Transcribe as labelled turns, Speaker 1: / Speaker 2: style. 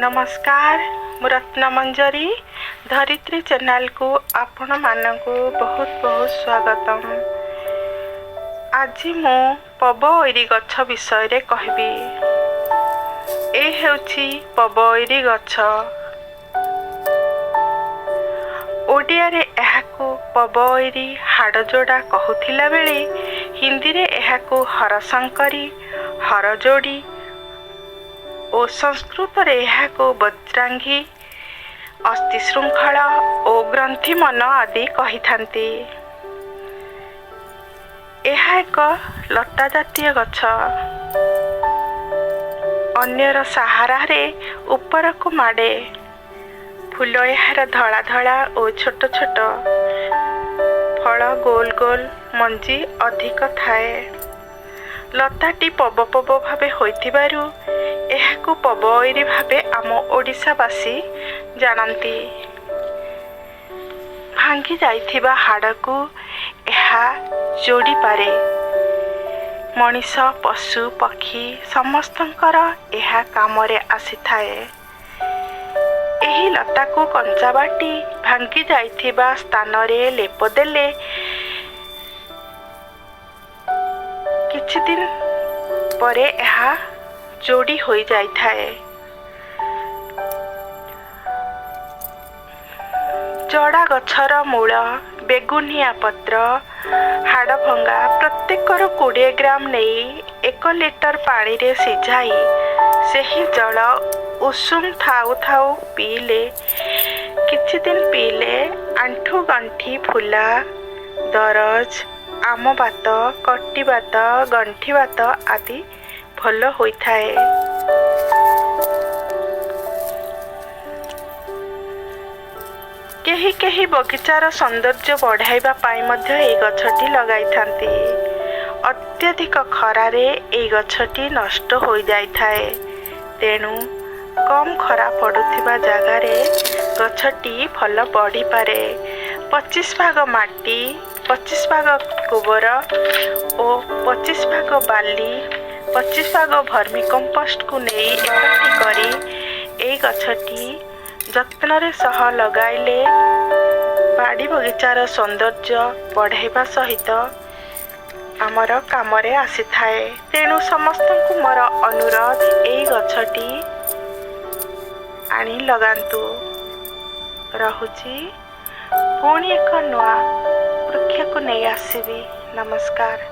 Speaker 1: नमस्कार मु रत्नमंजरी धरित्री चैनल को आपण मानकु बहुत बहुत स्वागतम। आज मु पबईरी गछ विषय रे कहबी। ए हेउछि पबईरी गछ। ओडिया रे एहाकु पबईरी हाड़जोड़ा कहूथिला बेले हिंदी रे एहाकु हरशंकरी हरजोड़ी और संस्कृत रे एहाकु वज्रांगी अस्थि श्रृंखला और ग्रंथि मन आदि कही थांती। एहा एक लता जातीय गछ। अन्यर सहारा रे ऊपर को माडे। फूल एहार धड़ा धड़ा और छोट छोट, फल गोल गोल, मंजी अधिक थाए। लताटी पब पब भावे होइथिबारु एहाकु पबईरी भावे आम ओडिशावासी जानती। भांगी जाइथिबा हाड़कु एहा जोड़ी पारे। मनीष पशु पक्षी समस्तंकर एहा कामरे आसीथाए। एही लताकु कंचा बाटी भांगी जाइथिबा स्थान रे लेप देले किछि दिन परे एहा जोड़ी होई जाई थाए। जड़ा गछर मूल, बेगुनिया पत्र, हाड़ भंगा प्रत्येकर 20 ग्राम नहीं 1 लिटर पानी रे सिझाई सेही जल उषुम थाउ थाउ पीले किछि दिन पीले आंठू गंठी फुला, दरज, आम बात, कटी बात, गंठी बात आदि भल होइथाए। केही केही बगीचार सौंदर्य बढ़ाइबा पाई मध्य ए गछटी लगाई थांती। अत्यधिक खरारे ए गछटी नष्ट हो जाई थाए। तेणु कम खरा पड़ुथिबा जगारे गछटी फल बढ़ी पारे। 25 भाग माटी, 25 भाग गोबर और 25 भाग बाली, 25 भाग भर्मी कंपोस्ट को नहीं एकठी करी ए गछटी जत्न रे सह लगाइले बाड़ी बगीचार सौंदर्य बढ़ाइबा सहित आमर कामरे आसी थाए। तेणु समस्त को मोर अनुरोध ए गछटी आनी लगांतु। रहुची पुणी एक नुआ वृक्ष को नहीं आसबी। नमस्कार।